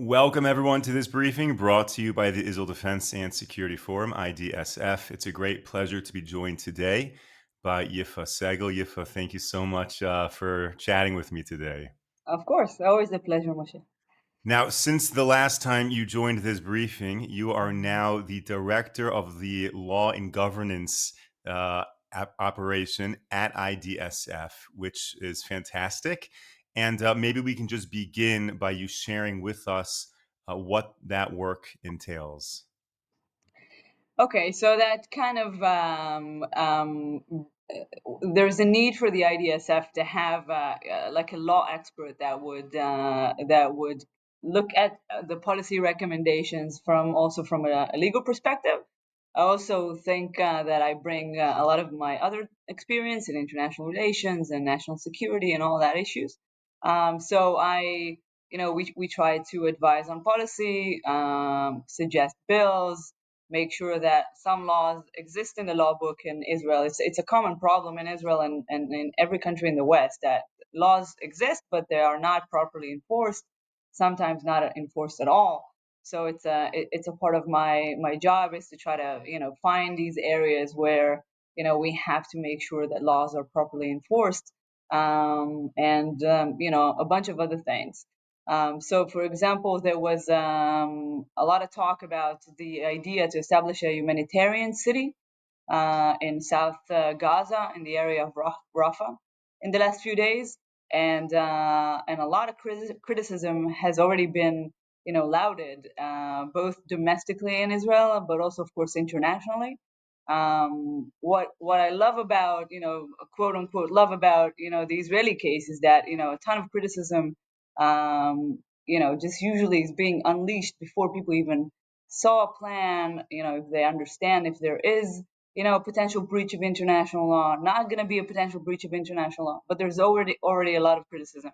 Welcome, everyone, to this briefing brought to you by the Israel Defense and Security Forum, IDSF. It's a great pleasure to be joined today by Yifa Segel. Yifa, thank you so much for chatting with me today. Of course, always a pleasure, Moshe. Now, since the last time you joined this briefing, you are now the director of the Law and Governance operation at IDSF, which is fantastic. And maybe we can just begin by you sharing with us what that work entails. Okay, so that kind of there's a need for the IDSF to have like a law expert that would look at the policy recommendations from a legal perspective. I also think that I bring a lot of my other experience in international relations and national security and all that issues. So we try to advise on policy, suggest bills, make sure that some laws exist in the law book in Israel. It's a common problem in Israel and in every country in the West that laws exist, but they are not properly enforced, sometimes not enforced at all. So it's a part of my job is to try to find these areas where we have to make sure that laws are properly enforced, and a bunch of other things. So, for example, there was a lot of talk about the idea to establish a humanitarian city in South Gaza, in the area of Rafah, in the last few days, and a lot of criticism has already been lauded, both domestically in Israel, but also, of course, internationally. What I love about quote unquote love about the Israeli case is that a ton of criticism just usually is being unleashed before people even saw a plan. If they understand if there is a potential breach of international law, not going to be a potential breach of international law, but there's already a lot of criticism.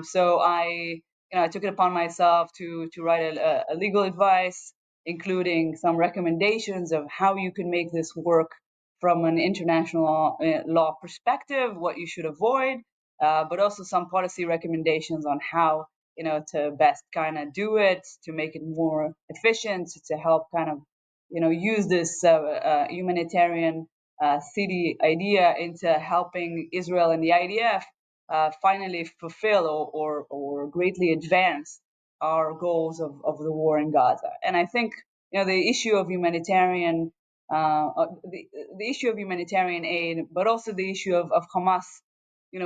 So I took it upon myself to write a legal advice, including some recommendations of how you can make this work from an international law perspective, what you should avoid, but also some policy recommendations on how to best kind of do it, to make it more efficient, to help kind of use this humanitarian city idea into helping Israel and the IDF finally fulfill or greatly advance our goals of the war in Gaza. And I think the issue of humanitarian the issue of humanitarian aid, but also the issue of Hamas,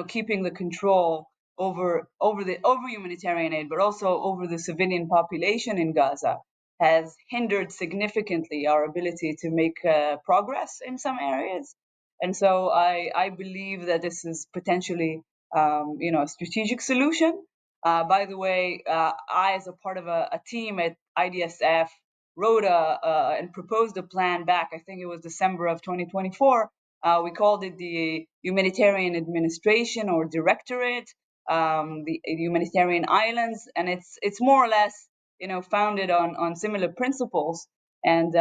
keeping the control over humanitarian aid, but also over the civilian population in Gaza, has hindered significantly our ability to make progress in some areas. And so I believe that this is potentially a strategic solution. By the way, I, as a part of a team at IDSF, wrote and proposed a plan back, I think it was December of 2024. We called it the Humanitarian Administration or Directorate, the Humanitarian Islands, and it's more or less founded on similar principles. And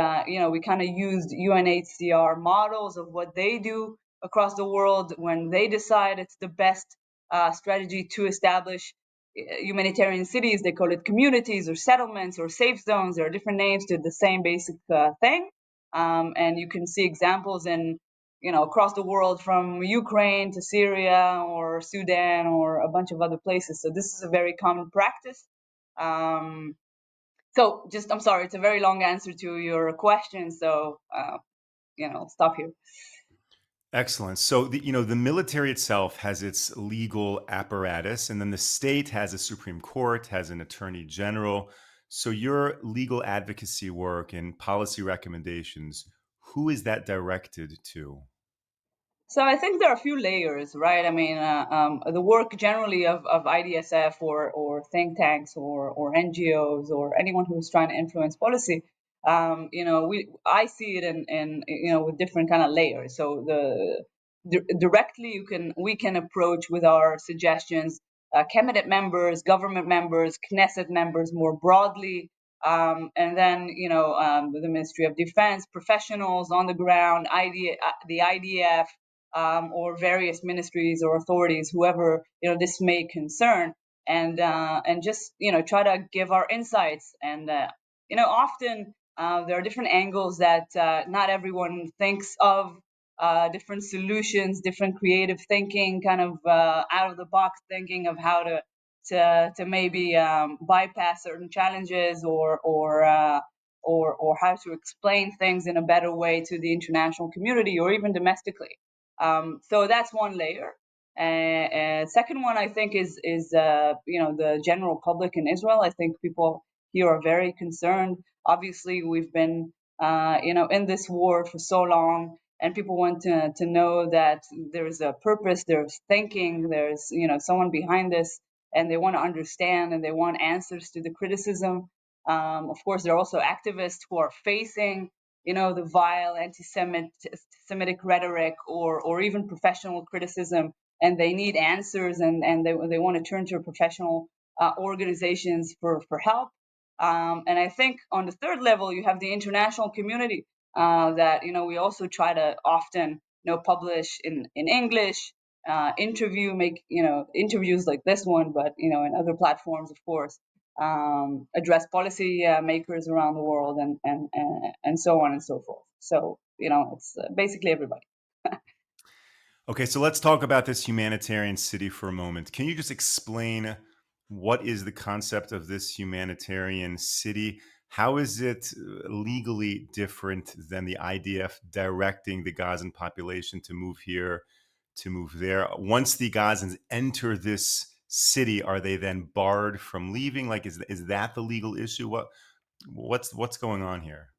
we kind of used UNHCR models of what they do across the world when they decide it's the best strategy to establish humanitarian cities. They call it communities or settlements or safe zones. There are different names to the same basic thing. And you can see examples in across the world, from Ukraine to Syria or Sudan or a bunch of other places. So this is a very common practice. I'm sorry, it's a very long answer to your question. So I'll stop here. Excellent. So the military itself has its legal apparatus, and then the state has a Supreme Court, has an Attorney General. So your legal advocacy work and policy recommendations, who is that directed to? So I think there are a few layers, right? I mean, the work generally of IDSF or think tanks or NGOs or anyone who's trying to influence policy, I see it in with different kind of layers. So directly we can approach with our suggestions cabinet members, government members, Knesset members more broadly, and then the Ministry of Defense, professionals on the ground, the IDF, or various ministries or authorities, whoever this may concern. and just try to give our insights. And often there are different angles that not everyone thinks of, different solutions, different creative thinking, kind of out of the box thinking of how to maybe bypass certain challenges, or how to explain things in a better way to the international community or even domestically. So that's one layer. Second one, I think, is the general public in Israel. I think people here are very concerned. Obviously, we've been in this war for so long, and people want to know that there's a purpose, there's thinking, there's someone behind this, and they want to understand, and they want answers to the criticism. Of course, there are also activists who are facing the vile anti-Semitic rhetoric, or even professional criticism, and they need answers, and they want to turn to professional organizations for help. And I think on the third level, you have the international community that we also try to often publish in English, make interviews like this one, but in other platforms, of course, address policy makers around the world, and so on and so forth. So it's basically everybody. Okay, so let's talk about this humanitarian city for a moment. Can you just explain what is the concept of this humanitarian city? How is it legally different than the IDF directing the Gazan population to move here, to move there? Once the Gazans enter this city, are they then barred from leaving? Like, is that the legal issue? What's going on here?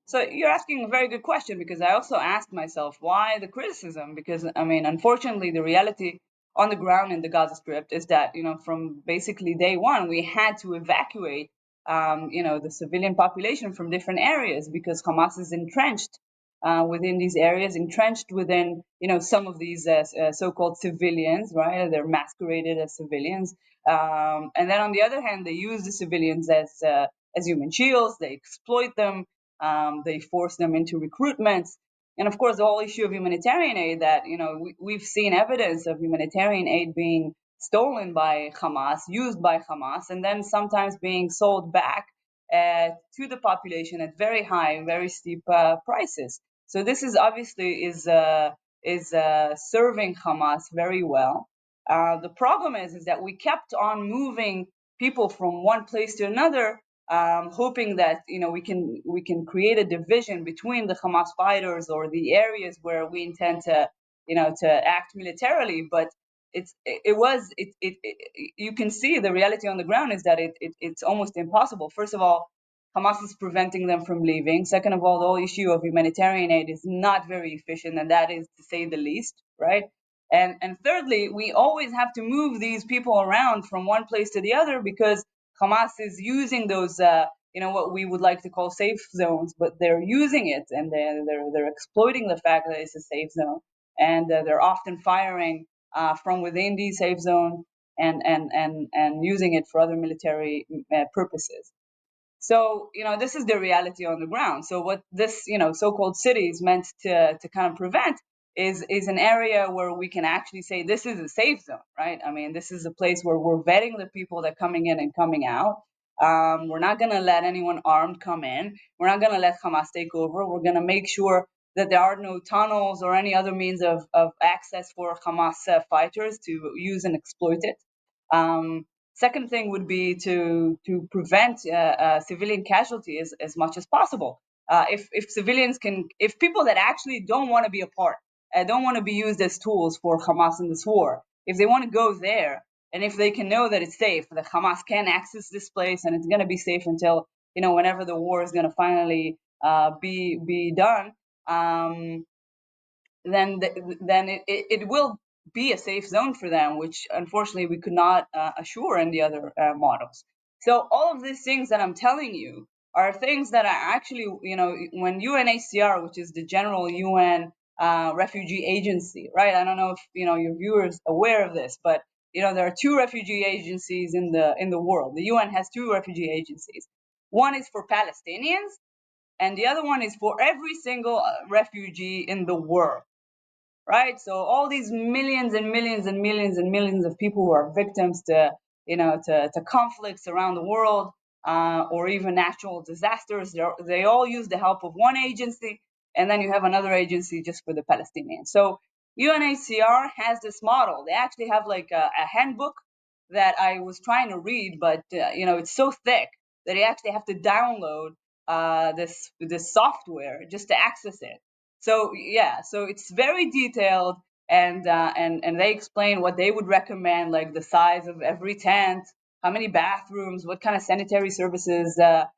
So you're asking a very good question, because I also asked myself, why the criticism? Because I mean, unfortunately, the reality on the ground in the Gaza Strip is that from basically day one, we had to evacuate the civilian population from different areas, because Hamas is entrenched within these areas, entrenched within some of these so-called civilians, right? They're masqueraded as civilians, and then on the other hand, they use the civilians as human shields. They exploit them. They force them into recruitments. And of course, the whole issue of humanitarian aid, that we've seen evidence of humanitarian aid being stolen by Hamas, used by Hamas, and then sometimes being sold back to the population at very high, very steep prices. So this is obviously is serving Hamas very well. The problem is that we kept on moving people from one place to another, hoping that we can create a division between the Hamas fighters, or the areas where we intend to act militarily. But you can see the reality on the ground is that it's almost impossible. First of all, Hamas is preventing them from leaving. Second of all, the whole issue of humanitarian aid is not very efficient, and that is to say the least, right? And thirdly, we always have to move these people around from one place to the other, because Hamas is using those, what we would like to call safe zones, but they're using it, and they're exploiting the fact that it's a safe zone, and they're often firing from within the safe zone, and using it for other military purposes. So, this is the reality on the ground. So what this, so-called city is meant to kind of prevent is an area where we can actually say this is a safe zone, right? I mean, this is a place where we're vetting the people that are coming in and coming out. We're not going to let anyone armed come in. We're not going to let Hamas take over. We're going to make sure that there are no tunnels or any other means of access for Hamas fighters to use and exploit it. Second thing would be to prevent civilian casualties as much as possible. If civilians can, if people that actually don't want to be a part, don't want to be used as tools for Hamas in this war, if they want to go there, and if they can know that it's safe, that Hamas can access this place, and it's going to be safe until whenever the war is going to finally be done, then it will be a safe zone for them, which unfortunately we could not assure in the other models. So all of these things that I'm telling you are things that are actually, when UNHCR, which is the general UN refugee agency, right? I don't know if your viewers are aware of this, but there are two refugee agencies in the world. The UN has two refugee agencies. One is for Palestinians, and the other one is for every single refugee in the world, right? So all these millions and millions and millions and millions of people who are victims to to conflicts around the world, or even natural disasters. They all use the help of one agency, and then you have another agency just for the Palestinians. So UNHCR has this model. They actually have like a handbook that I was trying to read, but it's so thick that you actually have to download this software just to access it. So yeah, so it's very detailed, and they explain what they would recommend, like the size of every tent, how many bathrooms, what kind of sanitary services, et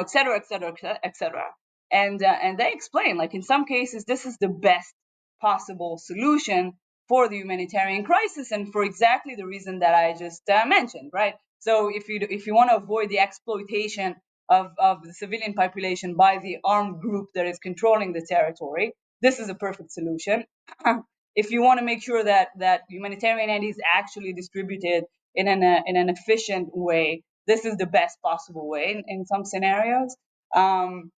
cetera, et cetera, et cetera. And they explain, like in some cases, this is the best possible solution for the humanitarian crisis, and for exactly the reason that I just mentioned, right? So if you want to avoid the exploitation of the civilian population by the armed group that is controlling the territory, this is a perfect solution. If you want to make sure that humanitarian aid is actually distributed in an efficient way, this is the best possible way in some scenarios. Um,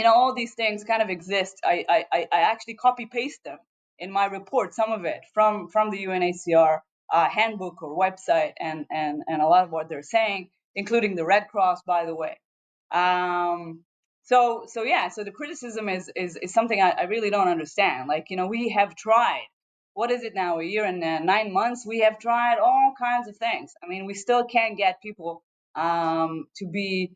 all these things kind of exist. I actually copy paste them in my report, some of it from the UNHCR handbook or website, and a lot of what they're saying, including the Red Cross, by the way. So yeah, so the criticism is something I really don't understand. Like, we have tried. What is it now? A year and 9 months. We have tried all kinds of things. I mean, we still can't get people to be.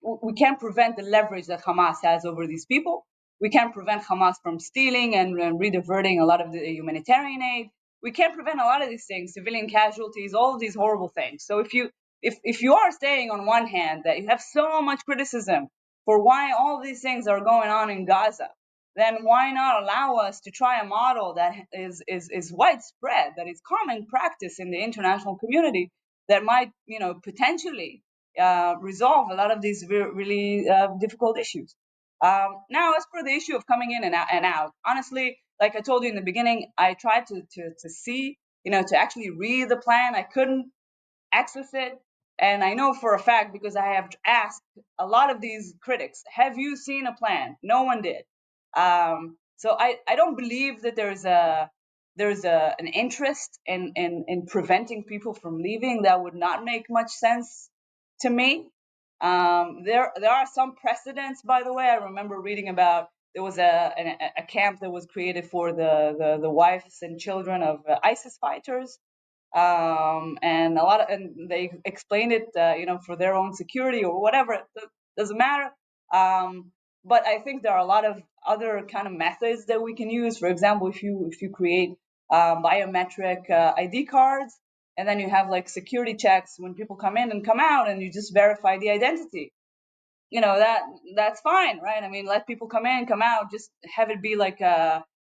We can't prevent the leverage that Hamas has over these people. We can't prevent Hamas from stealing and rediverting a lot of the humanitarian aid. We can't prevent a lot of these things, civilian casualties, all of these horrible things. So if you are saying on one hand that you have so much criticism for why all these things are going on in Gaza, then why not allow us to try a model that is widespread, that is common practice in the international community, that might potentially resolve a lot of these really difficult issues. Now, as for the issue of coming in and out, honestly, like I told you in the beginning, I tried to see, to actually read the plan. I couldn't access it. And I know for a fact, because I have asked a lot of these critics, have you seen a plan? No one did. So I don't believe that there's an interest in preventing people from leaving. That would not make much sense to me. There are some precedents, by the way. I remember reading about, there was a camp that was created for the wives and children of ISIS fighters, and they explained it, for their own security or whatever. It doesn't matter. But I think there are a lot of other kind of methods that we can use. For example, if you create biometric ID cards, and then you have like security checks when people come in and come out, and you just verify the identity, that's fine, right? I mean, let people come in, come out, just have it be like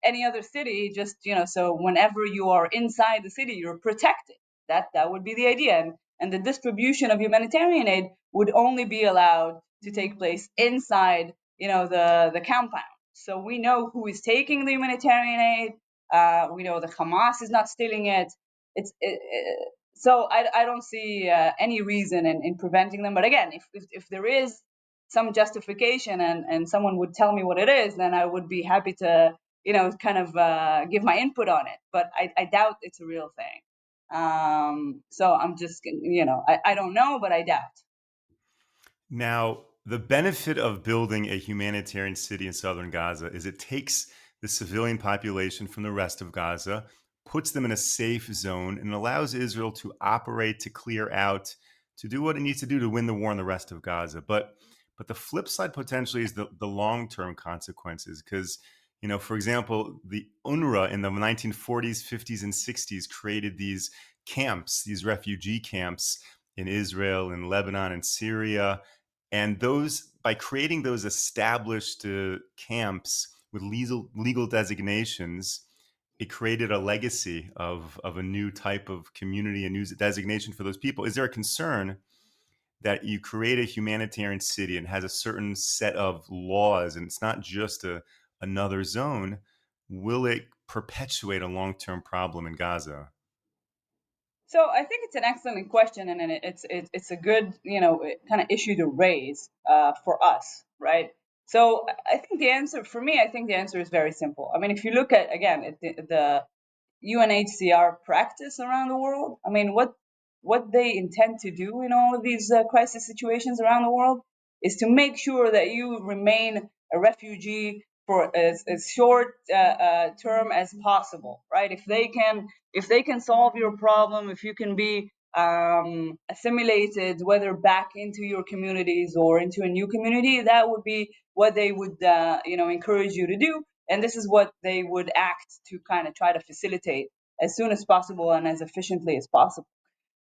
any other city, just so whenever you are inside the city, you're protected. That would be the idea. And the distribution of humanitarian aid would only be allowed to take place inside the compound, so we know who is taking the humanitarian aid. We know the Hamas is not stealing it. So I don't see any reason in preventing them. But again, if there is some justification, and someone would tell me what it is, then I would be happy to, kind of give my input on it. But I doubt it's a real thing. So I'm just, I don't know, but I doubt. Now, the benefit of building a humanitarian city in southern Gaza is it takes the civilian population from the rest of Gaza, puts them in a safe zone, and allows Israel to operate, to clear out, to do what it needs to do to win the war in the rest of Gaza. But the flip side potentially is the long-term consequences, because for example, the UNRWA in the 1940s, 50s, and 60s created these camps, these refugee camps in Israel, in Lebanon, and Syria. And those, by creating those established camps with legal designations, it created a legacy of a new type of community, a new designation for those people. Is there a concern that you create a humanitarian city and has a certain set of laws, and it's not just another zone? Will it perpetuate a long-term problem in Gaza? So I think it's an excellent question, and it's a good kind of issue to raise for us, right? So I think the answer for me, I think the answer is very simple. I mean, if you look at again at the UNHCR practice around the world, I mean, what they intend to do in all of these crisis situations around the world is to make sure that you remain a refugee for as short term as possible, right? If they can solve your problem, if you can be assimilated, whether back into your communities or into a new community, that would be what they would encourage you to do, and this is what they would act to kind of try to facilitate as soon as possible and as efficiently as possible.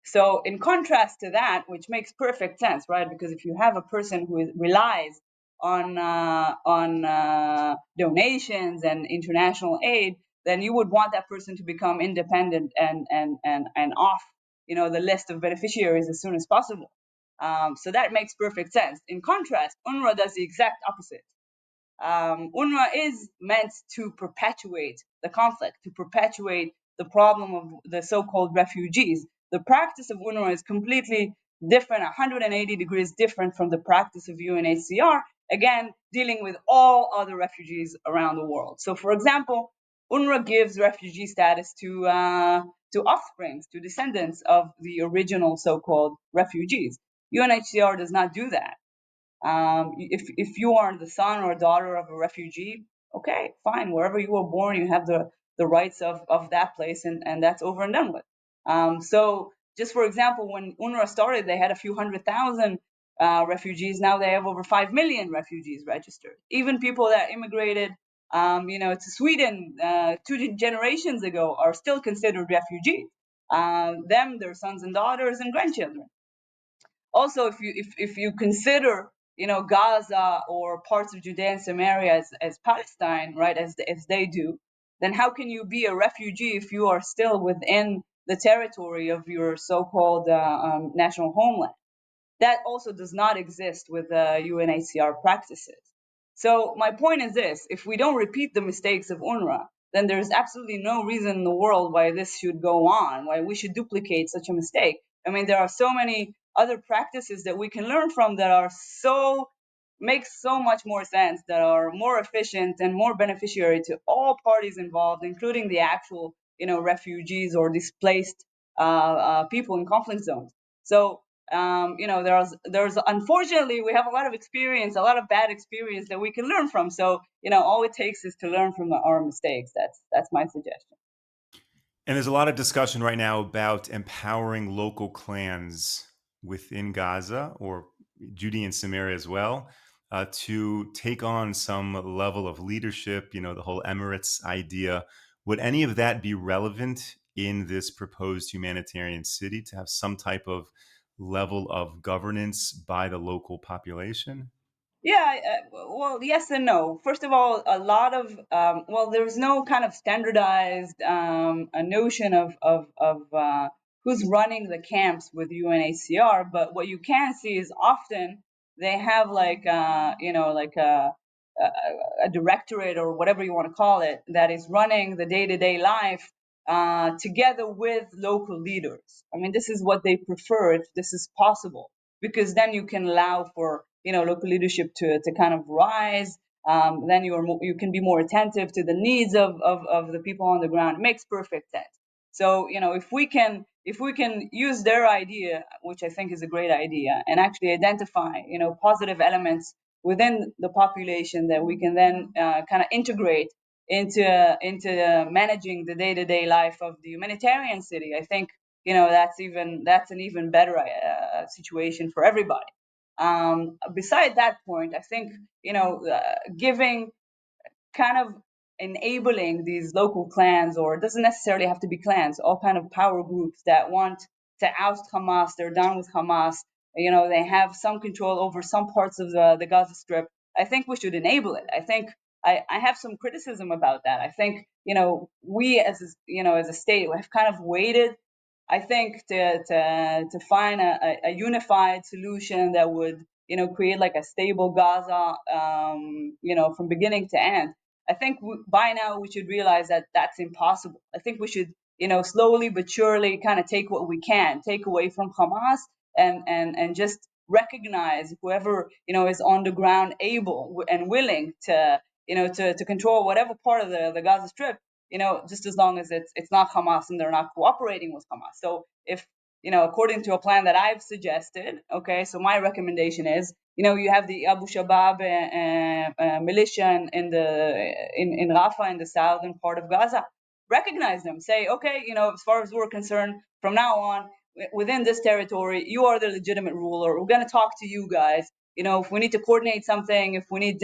So, in contrast to that, which makes perfect sense, right? Because if you have a person who relies on donations and international aid, then you would want that person to become independent and off, the list of beneficiaries as soon as possible. So that makes perfect sense. In contrast, UNRWA does the exact opposite. UNRWA is meant to perpetuate the conflict, to perpetuate the problem of the so-called refugees. The practice of UNRWA is completely different, 180 degrees different from the practice of UNHCR, again, dealing with all other refugees around the world. So, for example, UNRWA gives refugee status to offsprings, to descendants of the original so-called refugees. UNHCR does not do that. If you are the son or daughter of a refugee, okay, fine. Wherever you were born, you have the rights of that place, and that's over and done with. So, just for example, when UNRWA started, they had a few 100,000 refugees. Now they have over 5 million refugees registered. Even people that immigrated, to Sweden 2 generations ago are still considered refugees. Their sons and daughters and grandchildren. Also, if you consider Gaza or parts of Judea and Samaria as Palestine, right, as they do, then how can you be a refugee if you are still within the territory of your so-called national homeland? That also does not exist with UNHCR practices. So my point is this: if we don't repeat the mistakes of UNRWA, then there's absolutely no reason in the world why this should go on, why we should duplicate such a mistake. I mean, there are so many other practices that we can learn from that are so makes so much more sense, that are more efficient and more beneficiary to all parties involved, including the actual refugees or displaced people in conflict zones. So there's unfortunately we have a lot of experience, a lot of bad experience that we can learn from. So all it takes is to learn from our mistakes. That's my suggestion. And there's a lot of discussion right now about empowering local clans within Gaza or Judea and Samaria as well, to take on some level of leadership, the whole Emirates idea. Would any of that be relevant in this proposed humanitarian city, to have some type of level of governance by the local population? Yeah, well, yes and no. First of all, a lot of there's no kind of standardized a notion of who's running the camps with UNHCR, but what you can see is often they have like a, a directorate or whatever you want to call it that is running the day-to-day life together with local leaders. I mean, this is what they prefer if this is possible, because then you can allow for local leadership to kind of rise. Then you can be more attentive to the needs of the people on the ground. It makes perfect sense. So if we can use their idea, which I think is a great idea, and actually identify positive elements within the population that we can then kind of integrate into managing the day-to-day life of the humanitarian city, I think that's an even better situation for everybody. Beside that point, I think giving kind of enabling these local clans, or it doesn't necessarily have to be clans, all kind of power groups that want to oust Hamas, they're done with Hamas, they have some control over some parts of the Gaza Strip. I think we should enable it. I think I have some criticism about that. I think we as a state have kind of waited, I think, to find a unified solution that would create like a stable Gaza, from beginning to end. I think by now we should realize that that's impossible. I think we should, slowly but surely kind of take what we can take away from Hamas, and just recognize whoever is on the ground able and willing to control whatever part of the Gaza Strip, just as long as it's not Hamas and they're not cooperating with Hamas. So according to a plan that I've suggested. Okay, so my recommendation is, you have the Abu Shabab militia in Rafah in the southern part of Gaza. Recognize them. Say, okay, as far as we're concerned, from now on, within this territory, you are the legitimate ruler. We're going to talk to you guys. If we need to coordinate something, if we need,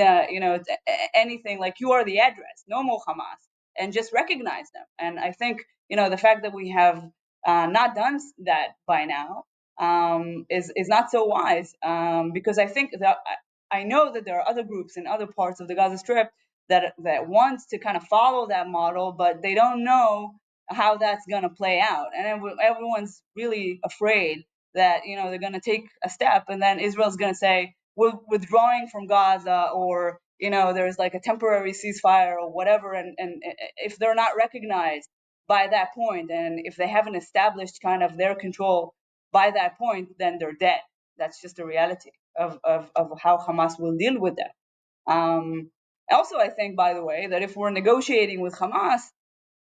anything, like, you are the address. No more Hamas, and just recognize them. And I think, the fact that we have not done that by now is not so wise, because I think that I know that there are other groups in other parts of the Gaza Strip that want to kind of follow that model, but they don't know how that's going to play out, and everyone's really afraid that they're going to take a step, and then Israel's going to say, we're withdrawing from Gaza, or there's like a temporary ceasefire or whatever, and if they're not recognized by that point, and if they haven't established kind of their control by that point, then they're dead. That's just the reality of how Hamas will deal with them. Also, I think, by the way, that if we're negotiating with Hamas,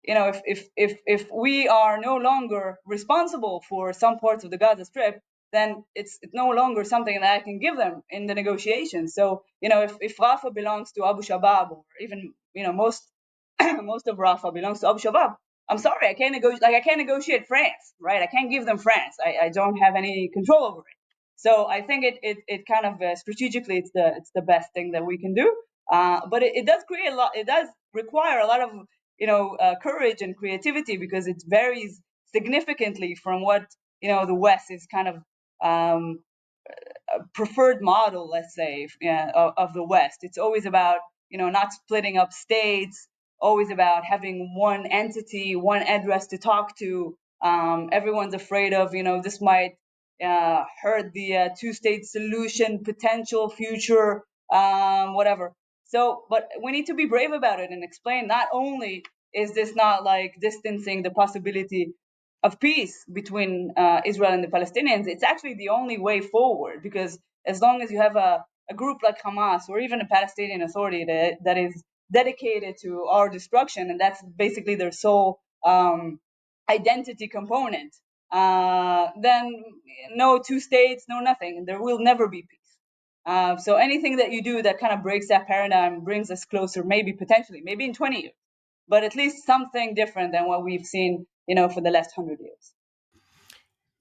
if we are no longer responsible for some parts of the Gaza Strip, then it's no longer something that I can give them in the negotiations. So, if Rafah belongs to Abu Shabab, or even, most most of Rafah belongs to Abu Shabab, I'm sorry, I can't negotiate. Like, I can't negotiate France, right? I can't give them France. I don't have any control over it. So I think it kind of, strategically, it's the best thing that we can do. But it does create a lot. It does require a lot of courage and creativity, because it varies significantly from what the West is kind of preferred model, let's say, of the West. It's always about not splitting up states, always about having one entity, one address to talk to. Everyone's afraid of this might hurt the two-state solution potential future, whatever. So, but we need to be brave about it and explain, not only is this not like distancing the possibility of peace between Israel and the Palestinians, it's actually the only way forward, because as long as you have a group like Hamas, or even a Palestinian Authority that is dedicated to our destruction, and that's basically their sole identity component, then no two states, no nothing. There will never be peace. So anything that you do that kind of breaks that paradigm brings us closer, maybe potentially, maybe in 20 years, but at least something different than what we've seen, for the last 100 years.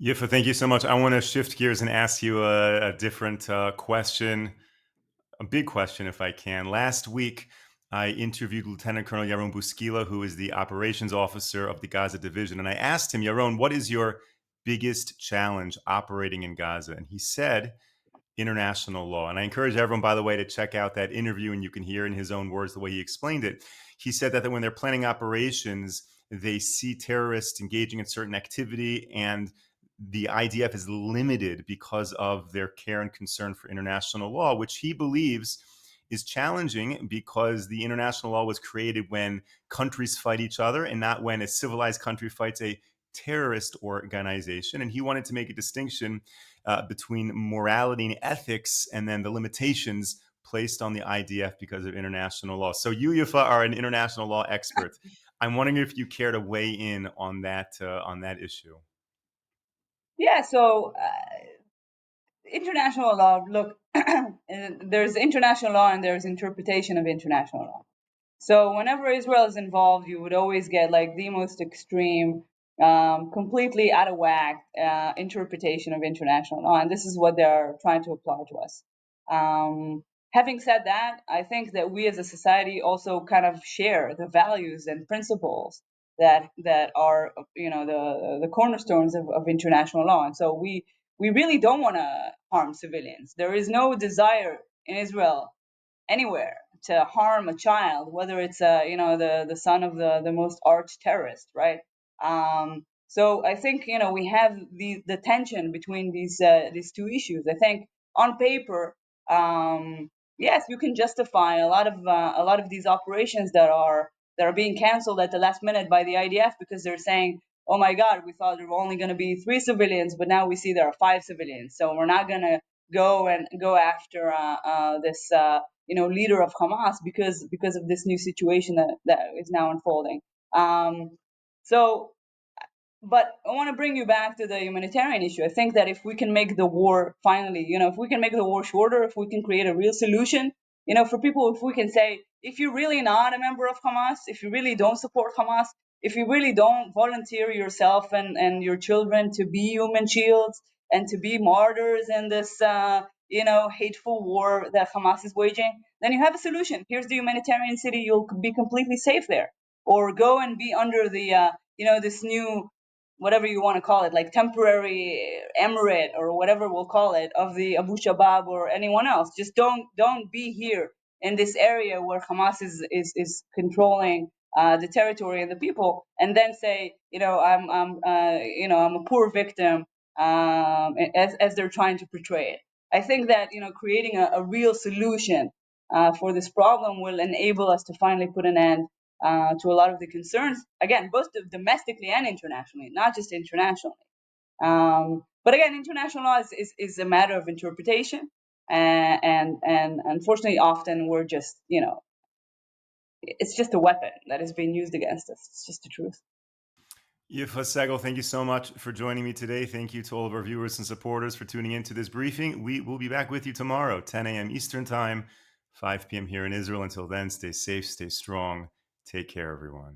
Yifa, thank you so much. I want to shift gears and ask you a different question, a big question, if I can. Last week, I interviewed Lieutenant Colonel Yaron Buskila, who is the operations officer of the Gaza division. And I asked him, Yaron, what is your biggest challenge operating in Gaza? And he said, international law. And I encourage everyone, by the way, to check out that interview, and you can hear in his own words the way he explained it. He said that when they're planning operations, they see terrorists engaging in certain activity, and the IDF is limited because of their care and concern for international law, which he believes is challenging, because the international law was created when countries fight each other and not when a civilized country fights a terrorist organization. And he wanted to make a distinction between morality and ethics, and then the limitations placed on the IDF because of international law. So you, Yifa, are an international law expert. I'm wondering if you care to weigh in on that issue. Yeah. So international law. Look, there's international law and there's interpretation of international law. So whenever Israel is involved, you would always get like the most extreme, completely out of whack interpretation of international law, and this is what they're trying to apply to us. Having said that, I think that we as a society also kind of share the values and principles that are the cornerstones of international law, and so we really don't want to harm civilians. There is no desire in Israel anywhere to harm a child, whether it's the son of the most arch terrorist, right? So I think we have the tension between these two issues. I think on paper, yes, you can justify a lot of these operations that are being canceled at the last minute by the IDF, because they're saying, oh my God, we thought there were only going to be 3 civilians, but now we see there are 5 civilians. So we're not going to go after this leader of Hamas because of this new situation that is now unfolding. So But I want to bring you back to the humanitarian issue. I think that if we can make the war finally, if we can make the war shorter, if we can create a real solution, for people, if we can say, if you're really not a member of Hamas, if you really don't support Hamas, if you really don't volunteer yourself and your children to be human shields and to be martyrs in this, hateful war that Hamas is waging, then you have a solution. Here's the humanitarian city. You'll be completely safe there. Or go and be under the, this new, whatever you want to call it, like temporary emirate or whatever we'll call it, of the Abu Shabab or anyone else. Just don't be here in this area where Hamas is controlling the territory and the people, and then say, I'm a poor victim, as they're trying to portray it. I think that creating a real solution for this problem will enable us to finally put an end to a lot of the concerns, again, both domestically and internationally, not just internationally. But again, international law is a matter of interpretation, and unfortunately, often we're just, it's just a weapon that is being used against us. It's just the truth. Yifa Segel, thank you so much for joining me today. Thank you to all of our viewers and supporters for tuning into this briefing. We will be back with you tomorrow, 10 a.m. Eastern Time, 5 p.m. here in Israel. Until then, stay safe, stay strong. Take care, everyone.